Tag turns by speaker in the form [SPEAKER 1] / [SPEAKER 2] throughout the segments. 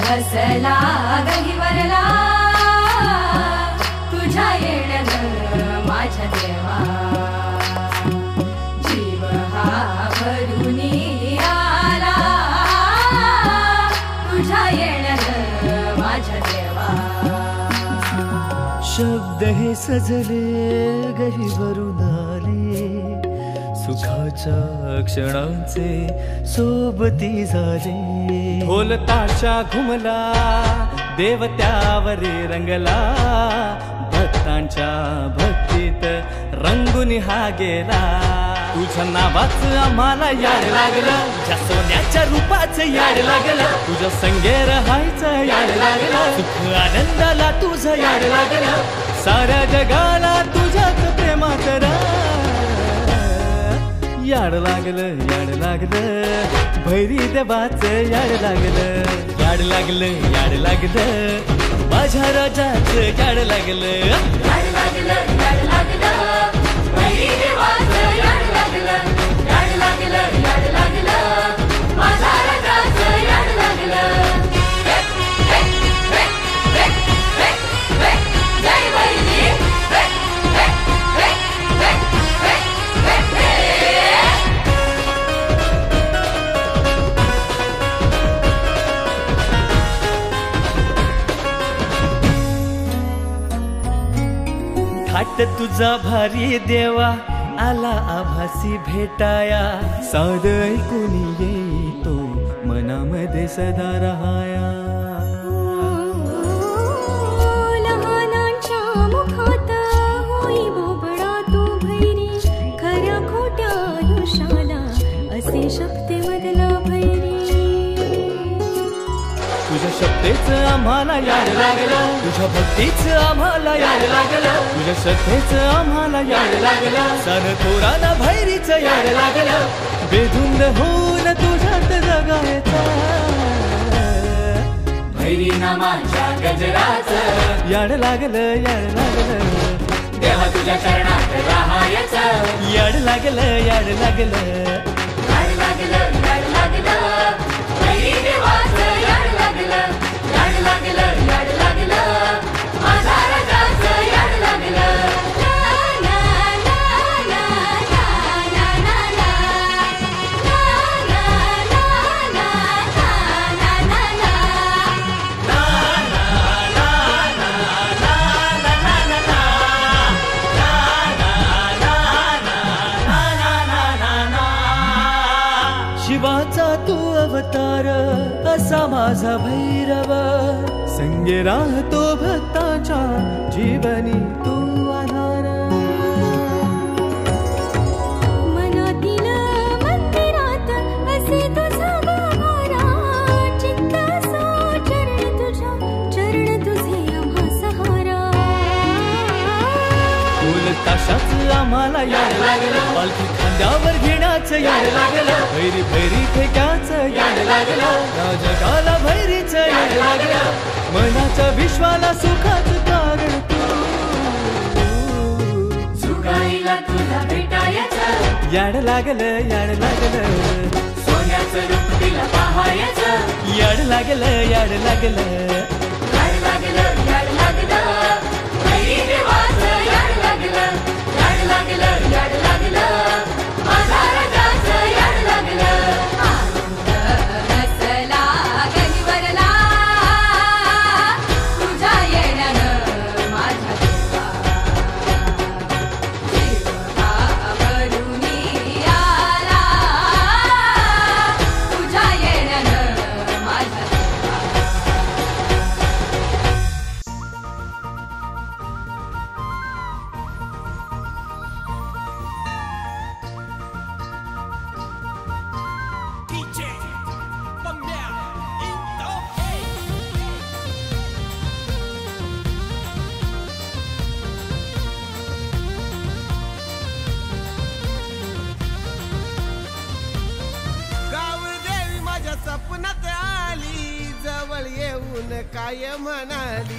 [SPEAKER 1] हसला गहिवरला तुझ्या येण्यानं माझ्या देवा जीव हा भरूनी आला तुझ्या येण्यानं माझ्या देवा
[SPEAKER 2] शब्द हे सजले गहिवरून आले सुखाच्या क्षणांचे सोबती झाले ढोलताशा घुमला देवत्यावरी रंगला भक्तांच्या भक्तीत रंगून हा गेला तुझ्या नावाचं आम्हाला याड लागलं तुझ्या सोन्याच्या रूपाचं याड लागलं तुझ्या संगे राहायचं याड लागलं सुख आनंदाला तुझं याड लागलं साऱ्या जगाला तुझ्याच प्रेमात याड लागलं भैरी देवाचं याड लागलं याड लागलं माझ्या राजाचं याड लागलं
[SPEAKER 1] भैरी देवाचं याड लागलं माझ्या राजाचं याड लागलं जय भैरी
[SPEAKER 2] थाट तुझा भारी देवा आला आभासी भेटाया साध ऐकून येतो मनामध्ये सदा रहाया
[SPEAKER 3] लहानांच्या मुखात होई बोबडा तू भैरी खऱ्या खोट्या आयुष्याला असे शक्तीमधला भैरी
[SPEAKER 2] तुझ्या शक्तीचं आम्हाला याड लागलं तुझ्या भक्तीचं आम्हाला याड लागलं तुझ्या श्रद्धेचं आम्हाला याड लागलं सन थोराला भैरीचं याड लागलं बेधुंद होऊन तुझ्यात जगायचा
[SPEAKER 1] भैरी नामाच्या गजराचं
[SPEAKER 2] याड लागलं
[SPEAKER 1] देवा तुझ्या चरणात राहायचं
[SPEAKER 2] याड लागलं
[SPEAKER 1] भैरी देवाचं याड लागलं माझ्या राजाचं याड लागलं
[SPEAKER 2] शिवाचा तू अवतार असा माझा भैरव संगे राहतो भक्ताच्या जीवनी तू आधार
[SPEAKER 3] मनातील मंदिरात असे तुझा गाभारा चित्त असो चरण तुझे आम्हा सहारा
[SPEAKER 2] ताशाच आम्हाला याड लागलं पालखी खांद्यावर घेण्याचं याड लागलं भैरी फेक्याचं याड लागलं राजगाला भैरीचं याड लागलं मनाच्या विश्वाला सुखाचं कारण
[SPEAKER 1] सुखाईला तुला भेटायचं
[SPEAKER 2] याड लागलं
[SPEAKER 1] सोन्याचं रूप तिला पाहायचं
[SPEAKER 2] याड लागलं
[SPEAKER 1] भैरी देवाचं याड लागलं माझ्या राजाचं याड लागलं हसला गहिवरला तुझ्या येण्यानं माझ्या देवा जीव हा भरूनी आला तुझ्या येण्यानं माझ्या
[SPEAKER 4] सपनात आली जवळ येऊन काय म्हणाली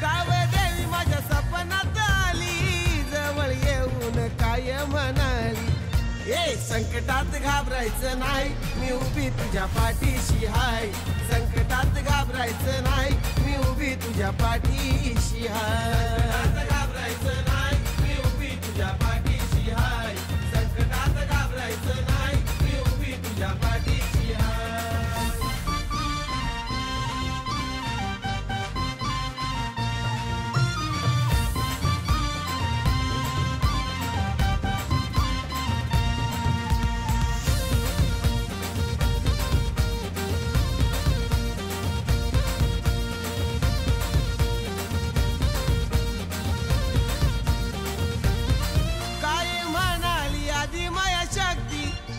[SPEAKER 4] गाव देवी माझ्या सपनात आली जवळ येऊन काय म्हणाली ए संकटात घाबरायचं नाही मी उभी तुझ्या पाठीशी हाय संकटात घाबरायचं घाबरायचं नाही मी उभी तुझ्या पाठीशी हाय घाबरायचं नाही मी उभी तुझ्या पाठीशी हाय संकटात घाबरायचं नाही मी उभी तुझ्या पाठीशी हाय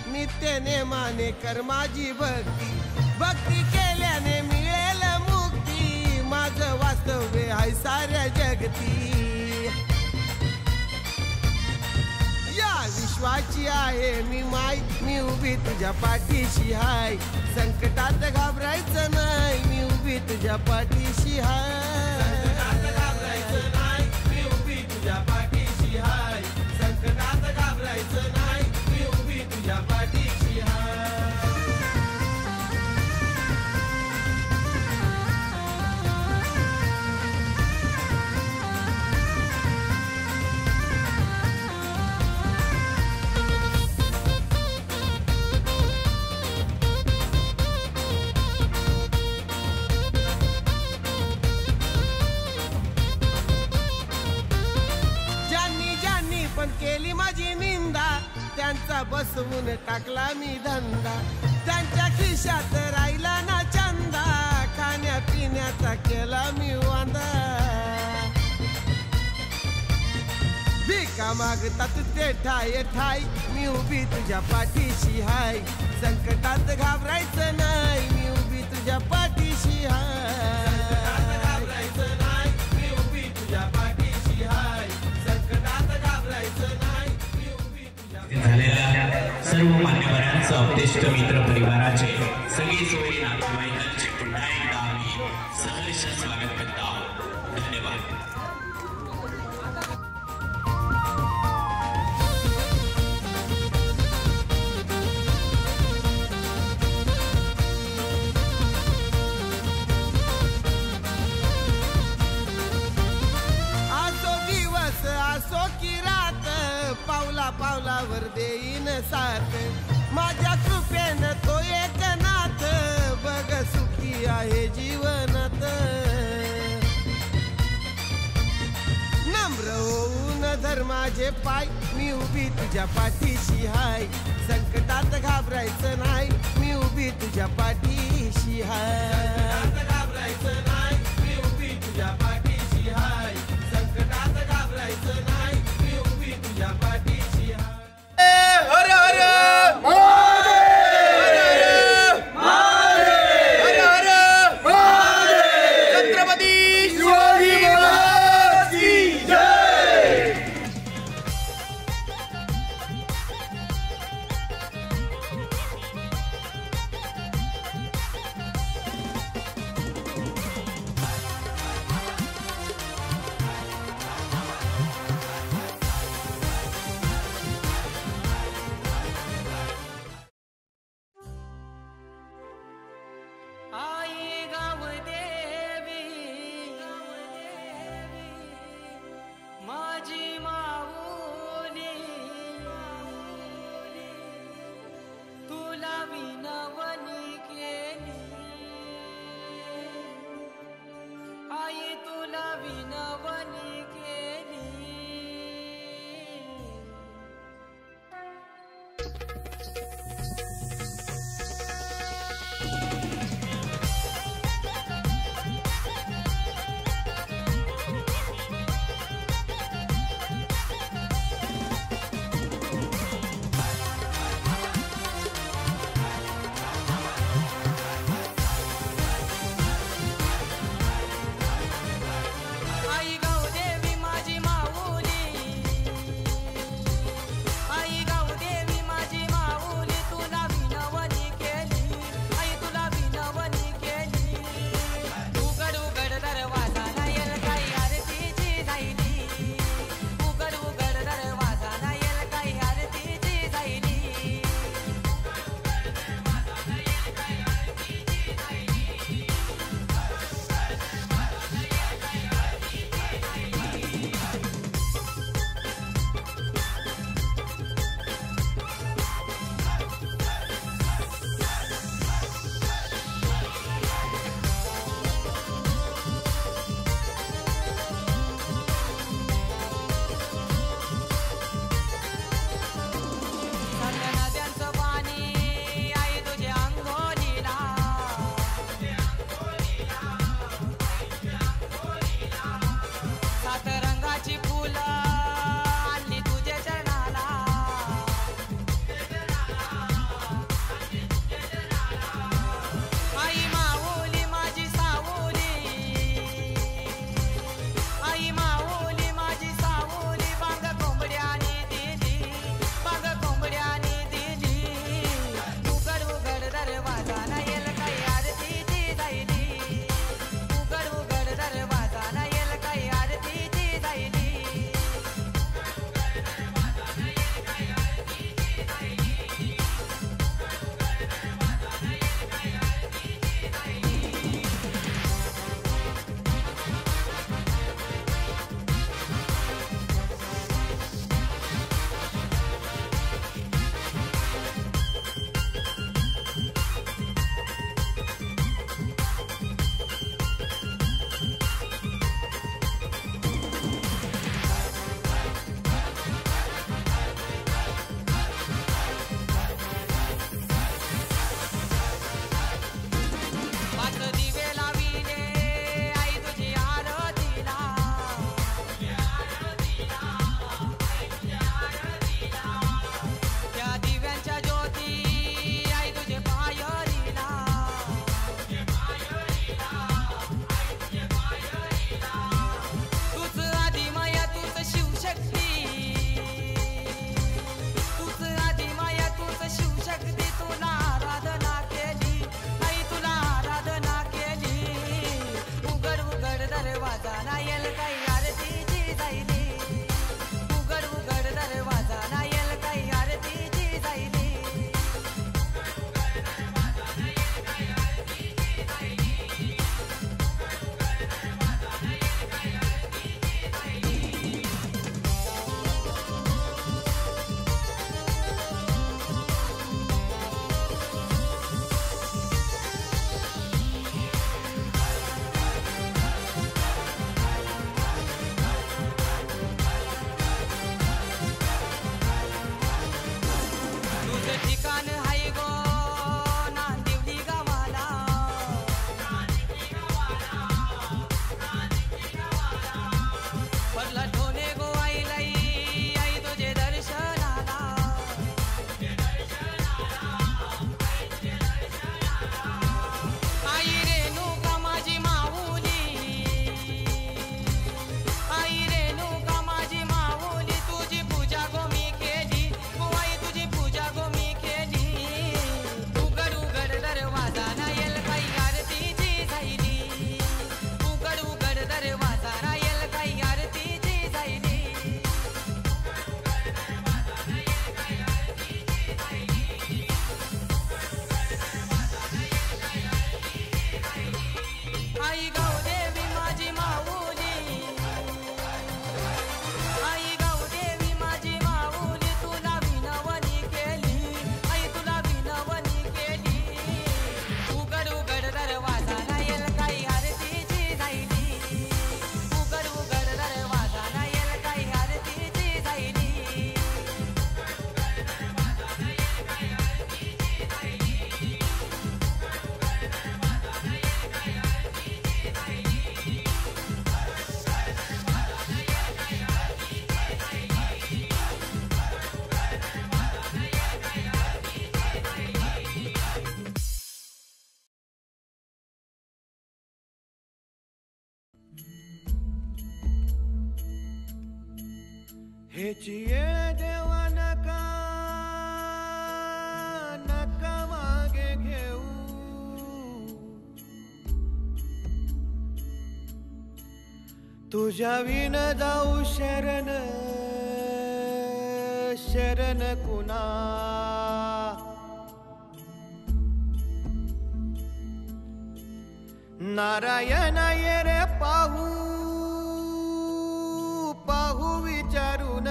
[SPEAKER 4] नित्य नेमाने कर माझी भक्ती भक्ती केल्याने मिळेल मुक्ती माझं वास्तव्य आहे साऱ्या जगती या विश्वाची आहे मी माय मी उभी तुझ्या पाठीशी हाय संकटात घाबरायचं नाही मी उभी तुझ्या पाठीशी हाय घाबरायचं नाही मी उभी तुझ्या पाठीशी हाय संकटात घाबरायचं नाही मी उभी तुझ्या पाठीशी हाय पण केली माझी निंदा त्यांचा बसवून टाकला मी धंदा त्यांच्या खिशात राहिला ना चंदा खाण्या पिण्याचा केला मी वांदा भिका मागतात ते ठाय ठाय मी उभी तुझ्या पाठीशी हाय संकटात घाबरायचं नाही मी उभी तुझ्या पाठीशी हाय घाबरायचं नाही मी उभी तुझ्या पाठीशी हाय संकटात घाबरायचं नाही मी उभी तुझ्या
[SPEAKER 5] झालेल्या सर्व मान्यवरांचं अपदेष्ट मित्र परिवाराचे सगळी सोयी नातेवाईकांचे पुन्हा एकदा आम्ही सहर्ष स्वागत करत आहोत धन्यवाद
[SPEAKER 4] असो की रात पावला पावलावर देईन साथ माझ्या कृपेनं तो एकनाथ बघ सुखी आहे जीवनात नम्र होऊन धर माझे पाय मी उभी तुझ्या पाठीशी हाय संकटात घाबरायचं नाही मी उभी तुझ्या पाठीशी हाय घाबरायचं नाही मी उभी तुझ्या पाठीशी हाय संकटात घाबरायचं नाही मी उभी तुझ्या पाठीशी हाय हर हर छत्रपती शिवाजी महाराज की जय
[SPEAKER 6] आई गावदेवी माझी माऊली, आई गावदेवी माझी माऊली, तुला विनवणी केली, आई तुला विनवणी केली. उघड उघड दरवाजा नाही काही आरतीची जाईली, उघड उघड दरवाजा नाही काही आरतीची जाईली.
[SPEAKER 4] हेची येळ देवा नका नका मागे घेऊ, तुझ्या विन जाऊ शरण शरण कुणा. नारायण ये रे पाहू पाहू विचारून,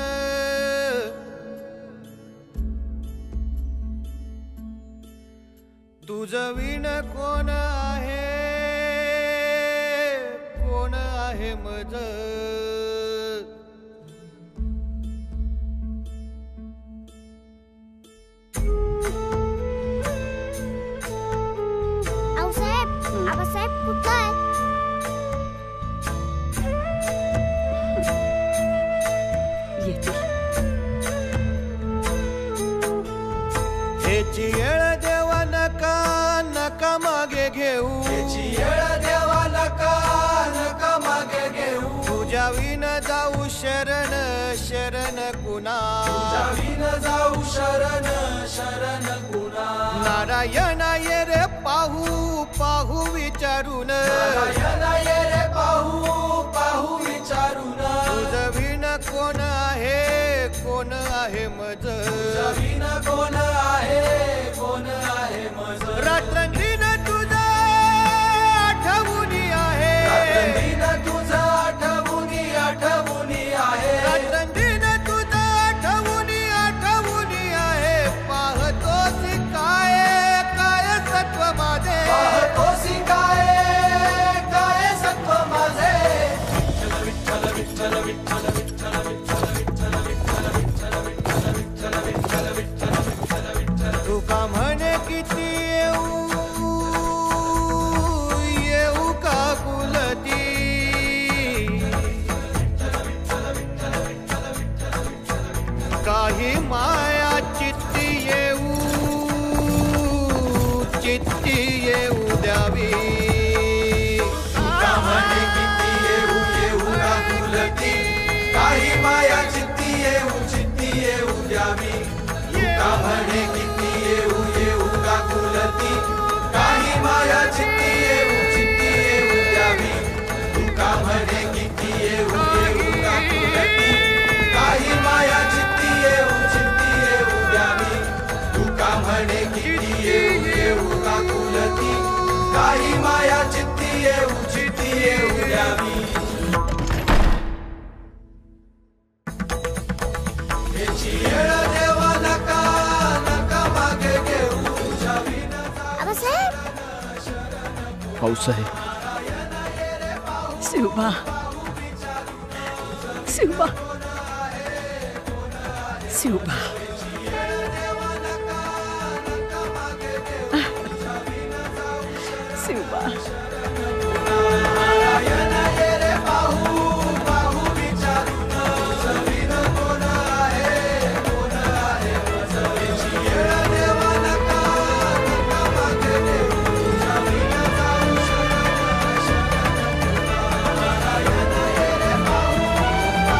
[SPEAKER 4] तुझं विण कोण आहे कोण आहे मज.
[SPEAKER 3] आऊसाहेब आबासाहेब कुठं आहे?
[SPEAKER 4] हेची येळ देवा नका नका मागे घेऊ, हेची येळ देवा नका नका मागे घेऊ. तुझ्या विन जाऊ शरण शरण कुणा, तुझ्या विन जाऊ शरण शरण कुणा. नारायण ये रे पाहू पाहू विचारून, नारायण ये रे पाहू पाहू विचारून. तुझं विन कोण आहे कोण आहे मज, तुझं विन कोण आहे कोण आहे मज. रात्रंदिन तुझं आठवणी आहे, रात्रंदिन तुझं आठवणी आठवणी आहे, रात्रंदिन तुझं आठवणी आठवणी आहे. पाहतोस काय काय सत्व माझे, पाहतोस काय काय सत्व माझे. विठ्ठल विठ्ठल विठ्ठल विठ्ठल विठ्ठल विठ्ठल विठ्ठल विठ्ठल विठ्ठल विठ्ठल विठ्ठल. तुका म्हणे किती येऊ येऊ का कुलती, काही माया चित्ती येऊ चित्ती येऊ द्यावी. तुका म्हणे किती येऊ येऊ का कुलती, काही माया चित्ती येऊ द्यावी. तुका म्हणे किती येऊ येऊ का कुलती, काही माया चित्ती येऊ द्यावी. तुका म्हणे किती येऊ येऊ का कुलती, काही माया चित्ती येऊ द्यावी. तुका म्हणे किती येऊ येऊ का कुलती, काही माया चित्ती येऊ द्यावी. हेची येळ देवा नका नका मागे घेऊ, तुझ्या विन
[SPEAKER 3] आबासाहेब
[SPEAKER 7] भाऊसाहेब शिवबा शिवबा शिवबा शिवबा.
[SPEAKER 4] नारायण ये रे पाहू पाहू विचारून, तुझं विन कोण आहे कोण आहे मज. हेची येळ देवा नका नका मागे घेऊ, तुझ्या विन जाऊ शरण शरण कुणा. नारायण ये रे पाहू पाहू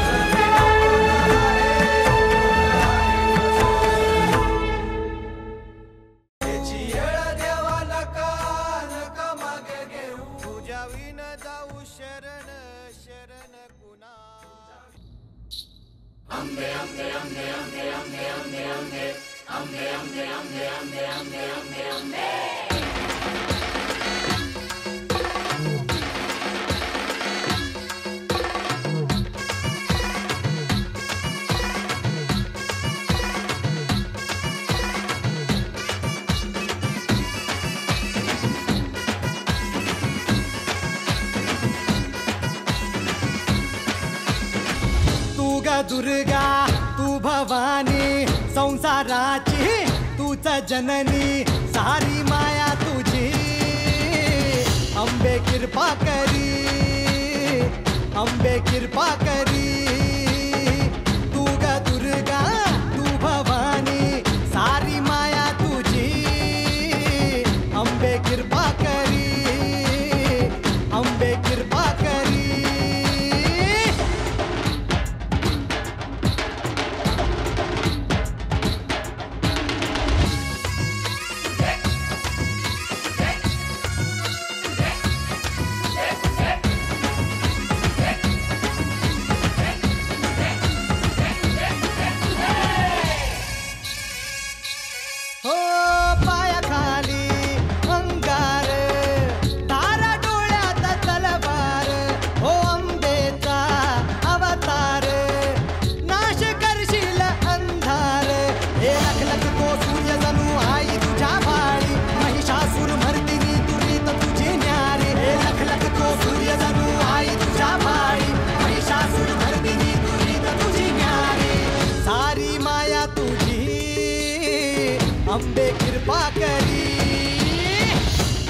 [SPEAKER 4] विचारून, हेची येळ देवा नका नका मागे घेऊ, तुझ्या विन जाऊ शरण शरण कुणा. ग दुर्गा तू भवानी संसाराची तूच जननी सारी माया तुझी अंबे कृपा करी अंबे कृपा करी तू ग दुर्गा तू भवानी सारी माया तुझी अंबे कृपा करी अंबे कृपा करी हो पायाखाली अंगार तारा डोळ्यात तलवार हो अंबेचा अवतार नाश करशील अंधार हे लख लख तो सूर्य जणू आई तुझ्या भाळी महिषासूर मर्दिनी दुरीत तुझी न्यारी हे लख लख तो सूर्य जणू आई तुझ्या भाळी महिषासूर मर्दिनी दुरीत तुझी न्यारी सारी माया तुझी अंबे कृपा करी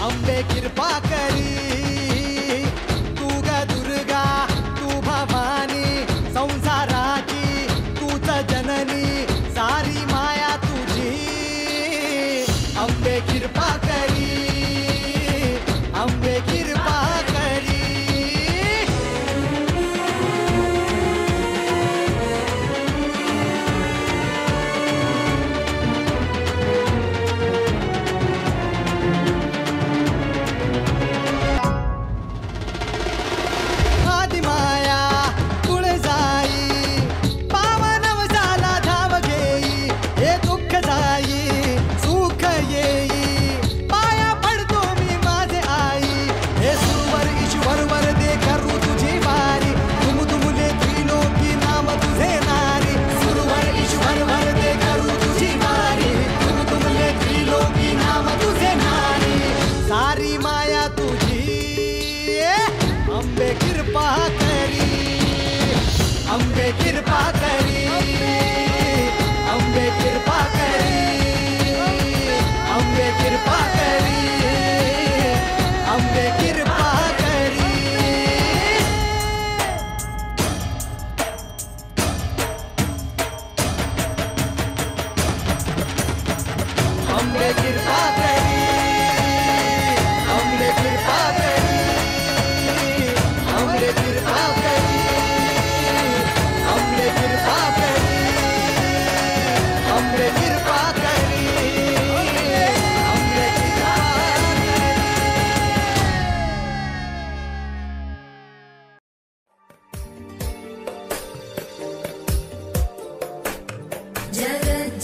[SPEAKER 4] अंबे कृपा करी तू ग दुर्गा तू भवानी संसाराची तूच जननी सारी माया तुझी अंबे कृपा करी अंबे कृपा करी आदिमाया तुळजाई पावनव झाला धाव घेई हे दुःख जाई सुख येई पाया पडतो मी माझे आई हे सुरवर ईश्वर वर दे करू तुझी वारी तुम तुमले त्रिलोकी नाम तुझे नारी सुरवर ईश्वर वर दे करू तुझी वारी तुम तुमले त्रिलोकी नाम तुझे नारी सारी माया तुझी अंबे कृपा करी अंबे कृपा करी अंबे कृपा करी अंबे कृपा करी अंबे कृपा करी अंबे कृपा करी अंबे कृपा करी अंबे कृपा करी अंबे कृपा करी अंबे कृपा करी अंबे कृपा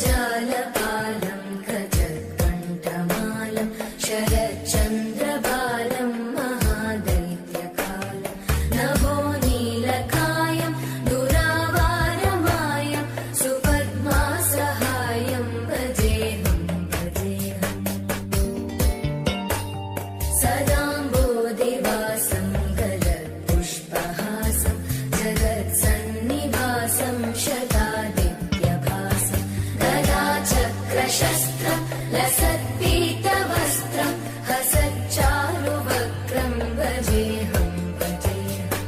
[SPEAKER 1] जगज्जालपालं गजत्कण्ठमालं शरच्चन्द्रबालं महादैत्यकालं नभो नीलकायं दुरावारमायं सुपद्मासहायं भजेऽहं भजेऽहम् सदाम्बोधिवासं गलत्पुष्पहासं जगत्सन्निवासं शतादित्यभासं गदाचक्रशस्त्रं लसत्पीतवस्त्रं हसच्चारुवक्त्रं भजेऽहं भजेऽहम्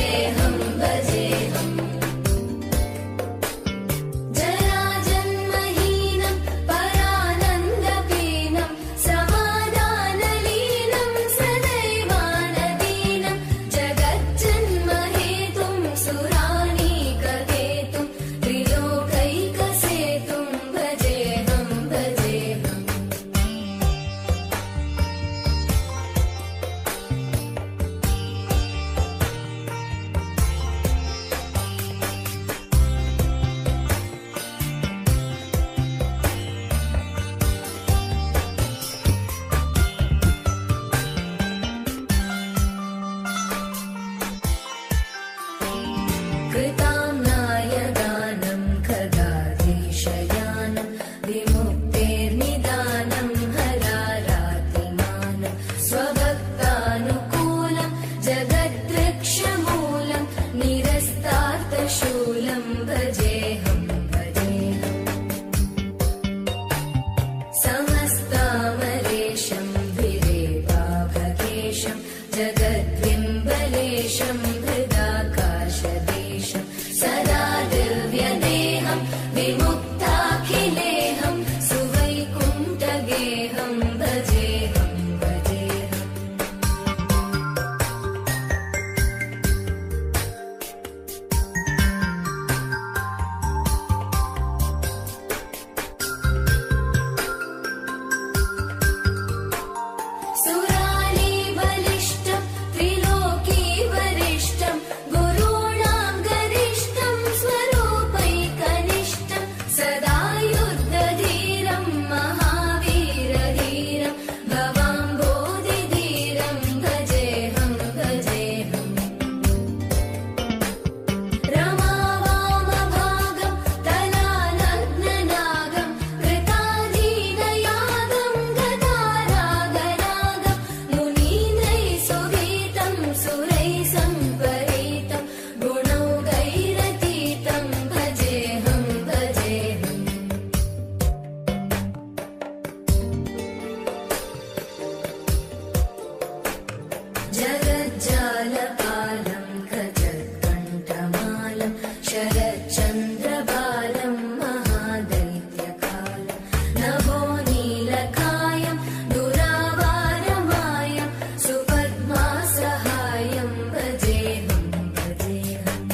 [SPEAKER 1] भजेऽहं भजेऽहम् जराजन्महीनं परानन्दपीनं समाधानलीनं सदैवानदीनं जगज्जन्महेतुं सुरानीककेतुं त्रिलोकैकसेतुं भजेऽहं भजेऽहम् कृताम्नायदानं खगाधीशयानं विमुक्तेर्निदानं हरारातिमानं स्वभक्तानुकूलं जगद्वृक्षमूलं निरस्तार्थशूलं भजेऽहं भजेऽहम् समस्तामरेशं विरेवाभकेशं जगद्विम्बलेशं हृदाकाशदेशं सदा दिव्यदेहं विमुक्ताखिलेहं सुवैकुण्ठगेहं भजेऽहं भजेऽहम् सुराली बलिष्ठं त्रिलोकी वरिष्ठं गुरूणां गरिष्ठं स्वरूपैकनिष्ठं सदा युद्धधीरं महावीरधीरं भवाम्बोधिधीरं भजेऽहं भजेऽहम् रमावामभागं तलानग्ननागं कृताधीनयागं गदारागरागं मुनीन्द्रैः सुगीतं सुरैः सम्परीतं गुणौघैरतीतं भजेऽहं भजेऽहम् जगज्जालपालं खजत्कण्ठमालं शरच्चन्द्रबालं महादैत्यकालं नभोनीलकायं दुरावारमायं सुपद्मासहायं भजेऽहं भजेऽहम्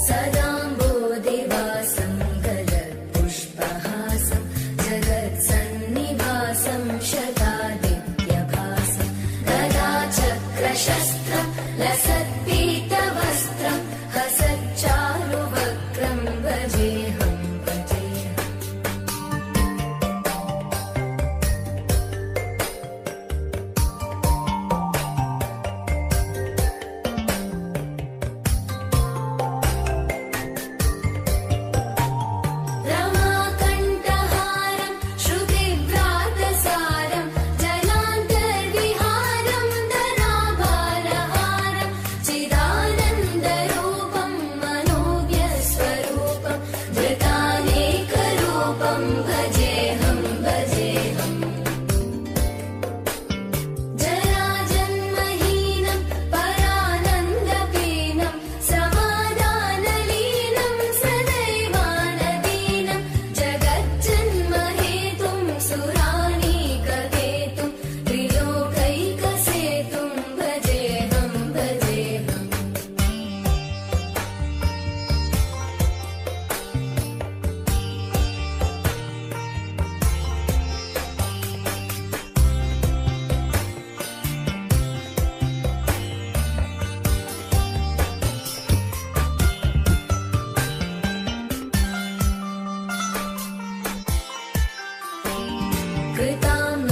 [SPEAKER 1] सदाम्बोधिवासं गलत्पुष्पहासं जगत्सन्निवासं शतादित्यभासं गदाचक्रशस्त्रं लसत्पीतवस्त्रं हसच्चारुवक्त्रं भजेऽहं भजेऽहम् रमाकण्ठहारं श्रुतिव्रातसारं जलान्तर्विहारं धराभारहारं चिदानन्दरूपं मनोव्यस्वरूपं धृतानेकरूपं भजेऽहं भजेऽहम् जराजन्महीनं परानन्दपीनं समाधानलीनं सदैवानदीनं जगज्जन्महेतुं सुरानीककेतुं त्रिलोकैकसेतुं भजेऽहं भजेऽहम्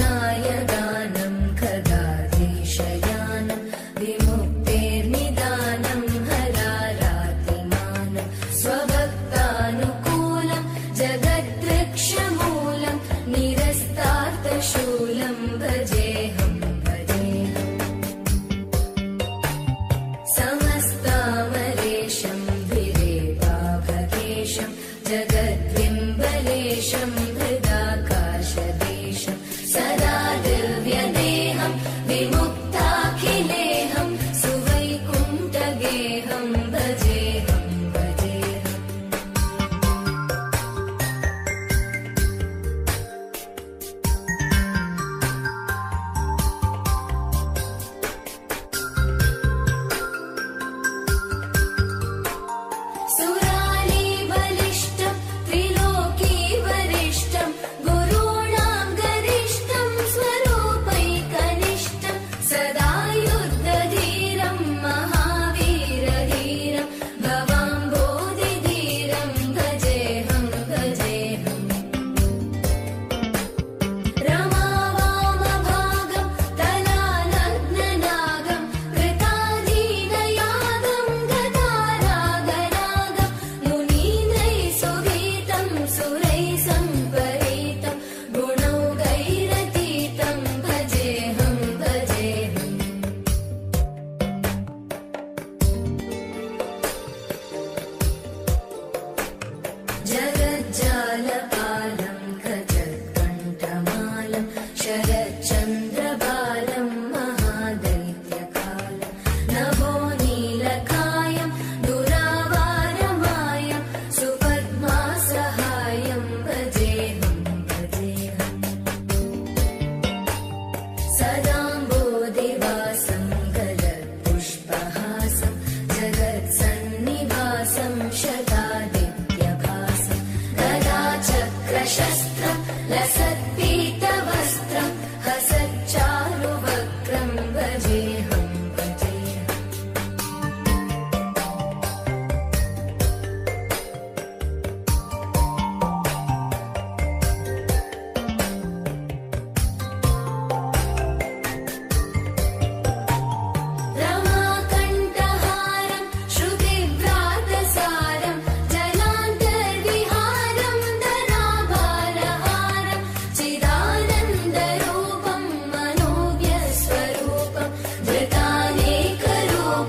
[SPEAKER 1] कृताम्नायदानं खगाधीशयानं विमुक्तेर्निदानं हरारातिमानं स्वभक्तानुकूलं जगद्वृक्षमूलं निरस्तार्थशूलं भजेऽहं भजेऽहम् समस्तामरेशं विरेवाभकेशं जगद्विम्बलेशं हृदाकाशदेशं सदा दिव्यदेहं विमुक्ताखिलेहं सुवै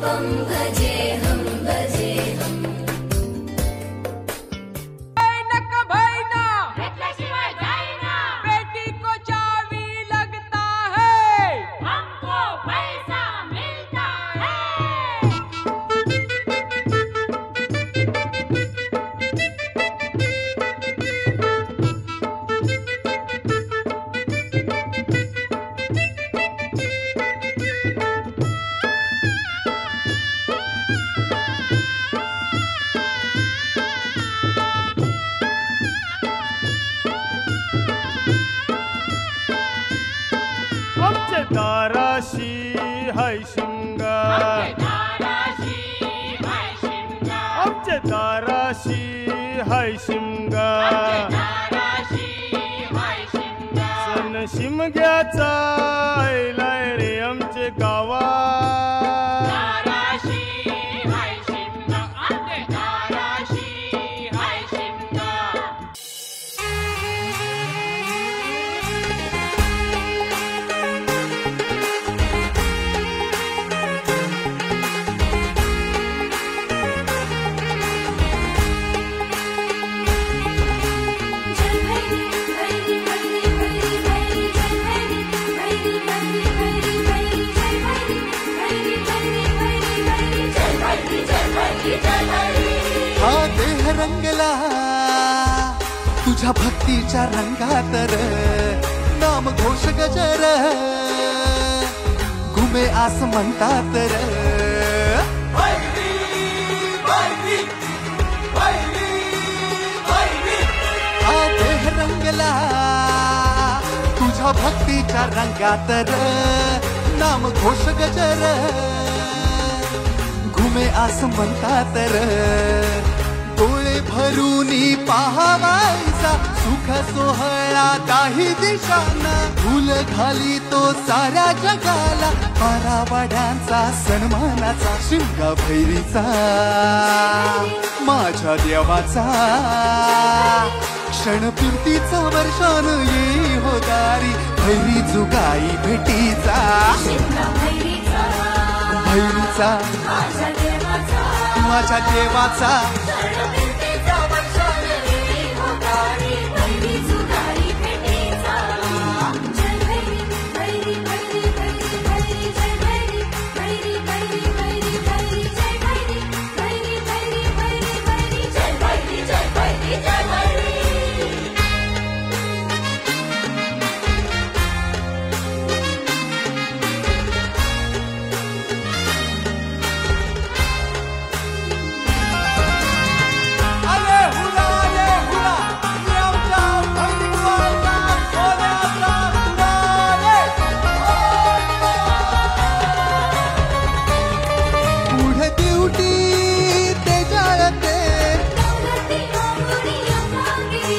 [SPEAKER 1] रूपं भजेऽहं भजेऽहं
[SPEAKER 6] नक भैना घेतल्याशिवाय जाईना बेटी को चावी लगता है हमको पैसा मिलता है
[SPEAKER 4] आमच्या दाराशी हाय शिमगा आमच्या दाराशी हाय शिमगा सण शिमग्याचा आयलाय रे आमचे गावा
[SPEAKER 7] हा देह रंगला तुझ्या भक्तीच्या रंगात र नाम घोष गजर घुमे आस म्हणतात र हा देह रंगला तुझ्या भक्तीच्या रंगात र नाम घोष गजर घुमे आस म्हणतात र डोळे भरूनी पाहावायचा सुख सोहळा काही दिशांना फुल घाली तो साऱ्या जगाला पारावाड्यांचा सन्मानाचा शिमगा भैरीचा माझ्या देवाचा क्षणपूर्तीचा वर्षान येई हो दारी भैरी जुगाई भेटीचा भैरीचा माझ्या देवाचा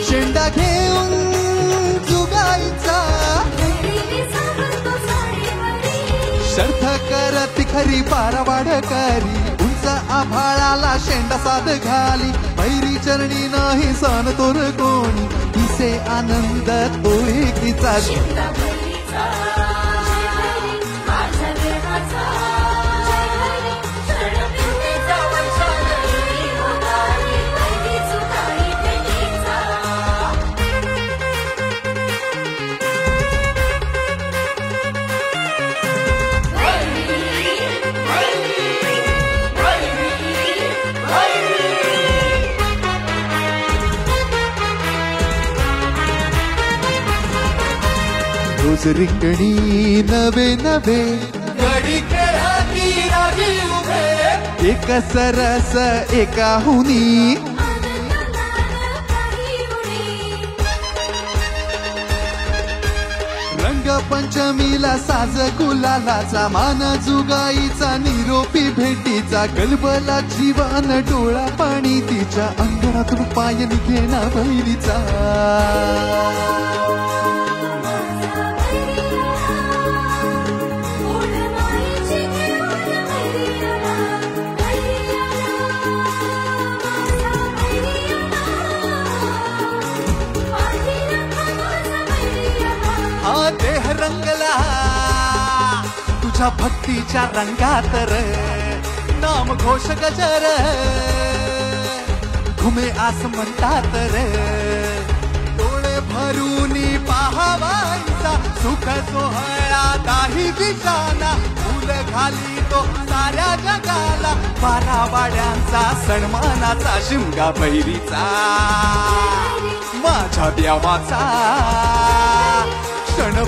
[SPEAKER 7] शेंडा घेऊन जुगाईचा शर्थ करत खरी पारावाडकारी उंच आभाळाला शेंडा साध घाली भैरी चरणी नाही सण तोर कोणी तिसे आनंद तो एकीचा रोज रिंगणी नवे नवे गडी खेळाती रागी उभे एक सरस एका हुनी रंगपंचमीला साज गुलालाचा मान जुगाईचा निरोपी भेटीचा गलबला जीवन डोळा पाणी तिच्या अंगणातून पाय निघेना भैरीचा देह रंगला तुझ्या भक्तीच्या रंगात र घोष गजर घुमे आस म्हणतात रे डोळे भरूनी पाहावायचा सुख सोहळा दाही दिशाना फुल घाली तो साऱ्या जगाला 12 वाड्यांचा सन्मानाचा शिमगा बहिरीचा माझ्या देवाचा क्षण